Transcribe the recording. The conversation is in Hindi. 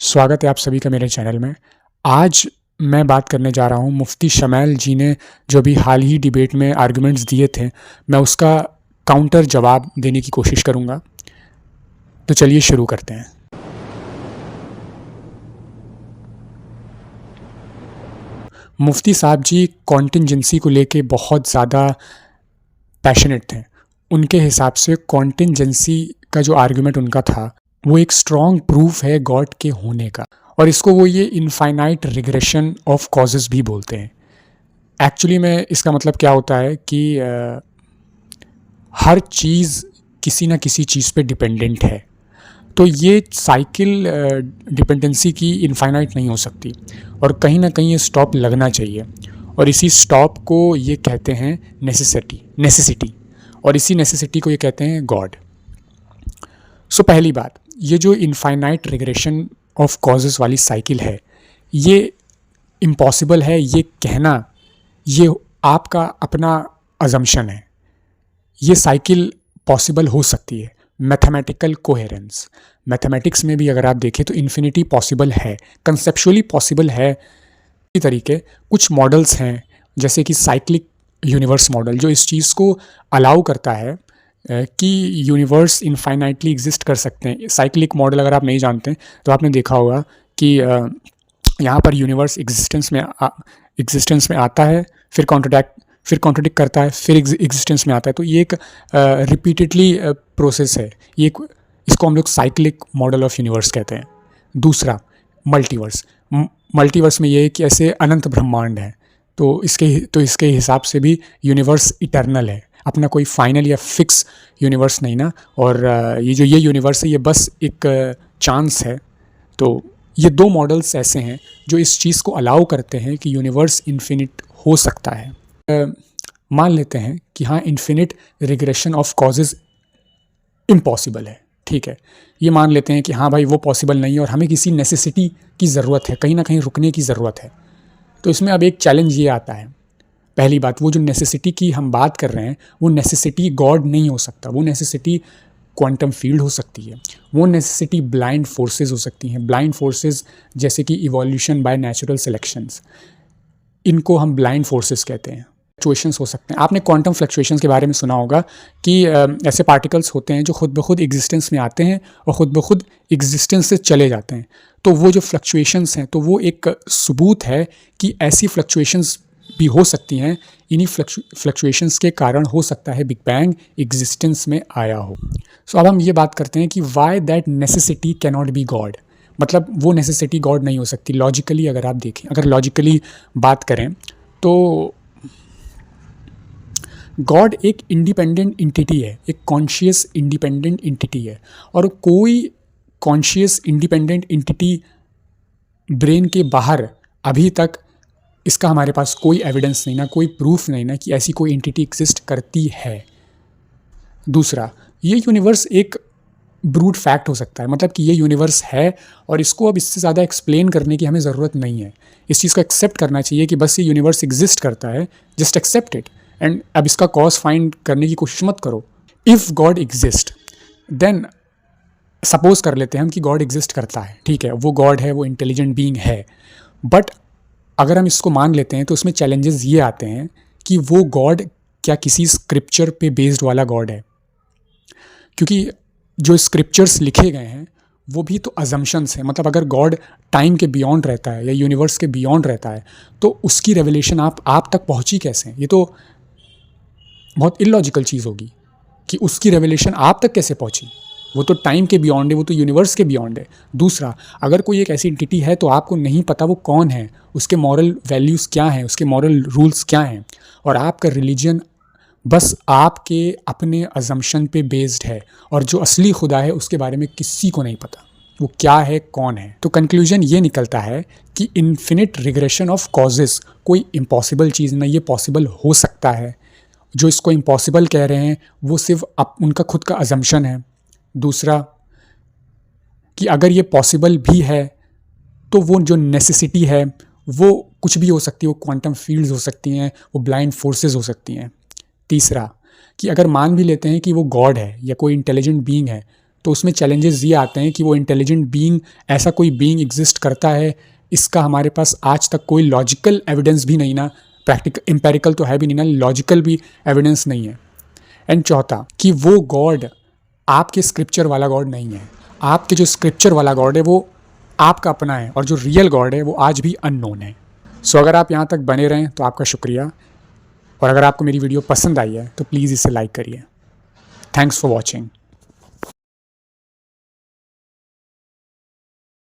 स्वागत है आप सभी का मेरे चैनल में। आज मैं बात करने जा रहा हूँ मुफ्ती शमैल जी ने जो भी हाल ही डिबेट में आर्गुमेंट्स दिए थे, मैं उसका काउंटर जवाब देने की कोशिश करूँगा। तो चलिए शुरू करते हैं। मुफ्ती साहब जी कॉन्टिंजेंसी को लेके बहुत ज़्यादा पैशनेट थे। उनके हिसाब से कॉन्टिंजेंसी का जो आर्गुमेंट उनका था वो एक स्ट्रॉन्ग प्रूफ है गॉड के होने का, और इसको वो ये इनफाइनाइट रिग्रेशन ऑफ कॉजेज़ भी बोलते हैं। एक्चुअली में इसका मतलब क्या होता है कि हर चीज़ किसी न किसी चीज़ पे डिपेंडेंट है, तो ये साइकिल डिपेंडेंसी की इनफाइनाइट नहीं हो सकती, और कहीं ना कहीं ये स्टॉप लगना चाहिए, और इसी स्टॉप को ये कहते हैं नेसेसिटी, और इसी नेसेसिटी को ये कहते हैं गॉड। सो पहली बात, ये जो इनफाइनाइट रिग्रेशन ऑफ कॉजेज़ वाली साइकिल है ये इम्पॉसिबल है, ये कहना ये आपका अपना अजम्पशन है। ये साइकिल पॉसिबल हो सकती है। मैथमेटिकल कोहेरेंस, मैथमेटिक्स में भी अगर आप देखें तो इन्फिनिटी पॉसिबल है, कंसेप्चुअली पॉसिबल है। इसी तरीके कुछ मॉडल्स हैं जैसे कि साइक्लिक यूनिवर्स मॉडल, जो इस चीज़ को अलाउ करता है कि यूनिवर्स इनफाइनाइटली एग्जिस्ट कर सकते हैं। साइक्लिक मॉडल अगर आप नहीं जानते तो आपने देखा होगा कि यहाँ पर यूनिवर्स एग्जिस्टेंस में आता है, फिर कॉन्ट्रडिक्ट करता है, फिर एग्जिस्टेंस में आता है। तो ये एक रिपीटेडली प्रोसेस है। ये इसको हम लोग साइक्लिक मॉडल ऑफ यूनिवर्स कहते हैं। दूसरा मल्टीवर्स में ये है कि ऐसे अनंत ब्रह्मांड है, तो इसके हिसाब से भी यूनिवर्स इटर्नल है, अपना कोई फाइनल या फिक्स यूनिवर्स नहीं ना। और ये यूनिवर्स है, ये बस एक चांस है। तो ये दो मॉडल्स ऐसे हैं जो इस चीज़ को अलाउ करते हैं कि यूनिवर्स इन्फिनिट हो सकता है। मान लेते हैं कि हाँ, infinite regression of causes impossible है, ठीक है। ये मान लेते हैं कि हाँ भाई वो पॉसिबल नहीं है और हमें किसी नेसेसिटी की ज़रूरत है, कहीं ना कहीं रुकने की ज़रूरत है। तो इसमें अब एक चैलेंज ये आता है। पहली बात, वो जो नेसेसिटी की हम बात कर रहे हैं वो नेसेसिटी गॉड नहीं हो सकता, वो नेसेसिटी क्वांटम फील्ड हो सकती है, वो नेसेसिटी ब्लाइंड फोर्सेस हो सकती हैं। ब्लाइंड फोर्सेस जैसे कि इवोल्यूशन बाय नेचुरल सिलेक्शंस, इनको हम ब्लाइंड फोर्सेस कहते हैं। फ्लक्चुएशंस हो सकते हैं। आपने क्वांटम फ्लक्चुएशंस के बारे में सुना होगा कि ऐसे पार्टिकल्स होते हैं जो खुद ब खुद एग्जिस्टेंस में आते हैं और ख़ुद ब खुद एग्जिस्टेंस से चले जाते हैं। तो वो जो फ्लक्चुएशंस हैं, तो वो एक सबूत है कि ऐसी फ्लक्चुएशंस भी हो सकती हैं। इन्हीं फ्लक्चुएशंस के कारण हो सकता है बिग बैंग एग्जिस्टेंस में आया हो। सो अब हम ये बात करते हैं कि why that necessity can not be God, मतलब वो नेसेसिटी गॉड नहीं हो सकती। लॉजिकली अगर आप देखें, अगर लॉजिकली बात करें तो गॉड एक इंडिपेंडेंट इंटिटी है, एक कॉन्शियस इंडिपेंडेंट इंटिटी है, और कोई कॉन्शियस इंडिपेंडेंट इंटिटी ब्रेन के बाहर अभी तक इसका हमारे पास कोई एविडेंस नहीं ना, कोई प्रूफ नहीं ना कि ऐसी कोई एंटिटी एग्जिस्ट करती है। दूसरा, ये यूनिवर्स एक ब्रूट फैक्ट हो सकता है, मतलब कि ये यूनिवर्स है और इसको अब इससे ज़्यादा एक्सप्लेन करने की हमें ज़रूरत नहीं है। इस चीज़ को एक्सेप्ट करना चाहिए कि बस ये यूनिवर्स एग्जिस्ट करता है, जस्ट एक्सेप्ट इट, एंड अब इसका कॉज फाइंड करने की कोशिश मत करो। If God exist, then suppose कर लेते हैं हम कि गॉड एग्जिस्ट करता है, ठीक है, वो गॉड है, वो इंटेलिजेंट बीइंग है। बट अगर हम इसको मान लेते हैं तो उसमें चैलेंजेस ये आते हैं कि वो गॉड क्या किसी स्क्रिप्चर पे बेस्ड वाला गॉड है, क्योंकि जो स्क्रिप्चर्स लिखे गए हैं वो भी तो अजम्पशंस हैं। मतलब अगर गॉड टाइम के बियॉन्ड रहता है या यूनिवर्स के बियॉन्ड रहता है तो उसकी रेवलेशन आप तक पहुंची कैसे? ये तो बहुत इलॉजिकल चीज़ होगी कि उसकी रेवलेशन आप तक कैसे पहुंची। वो तो टाइम के बियॉन्ड है, वो तो यूनिवर्स के बियॉन्ड है। दूसरा, अगर कोई एक ऐसी एंटिटी है तो आपको नहीं पता वो कौन है, उसके मॉरल वैल्यूज़ क्या हैं, उसके मॉरल रूल्स क्या हैं, और आपका रिलीजन बस आपके अपने अजम्पशन पे बेस्ड है, और जो असली खुदा है उसके बारे में किसी को नहीं पता वो क्या है, कौन है। तो कंक्लूजन ये निकलता है कि इन्फिनिट रिग्रेशन ऑफ कॉजेज़ कोई इम्पॉसिबल चीज़ नहीं, ये पॉसिबल हो सकता है। जो इसको इम्पॉसिबल कह रहे हैं वो सिर्फ उनका खुद का अजम्पशन है। दूसरा, कि अगर ये पॉसिबल भी है तो वो जो नेसेसिटी है वो कुछ भी हो सकती है, वो क्वांटम फील्ड्स हो सकती हैं, वो ब्लाइंड फोर्सेस हो सकती हैं। तीसरा, कि अगर मान भी लेते हैं कि वो गॉड है या कोई इंटेलिजेंट बीइंग है, तो उसमें चैलेंजेस ये आते हैं कि वो इंटेलिजेंट बीइंग, ऐसा कोई बीइंग एग्जिस्ट करता है, इसका हमारे पास आज तक कोई लॉजिकल एविडेंस भी नहीं ना, प्रैक्टिकल एम्पेरिकल तो है भी नहीं ना, लॉजिकल भी एविडेंस नहीं है। एंड चौथा कि वो गॉड आपके स्क्रिप्चर वाला गॉड नहीं है, आपके जो स्क्रिप्चर वाला गॉड है वो आपका अपना है, और जो रियल गॉड है वो आज भी अननोन है। सो अगर आप यहाँ तक बने रहें तो आपका शुक्रिया, और अगर आपको मेरी वीडियो पसंद आई है तो प्लीज़ इसे लाइक करिए। Thanks for watching.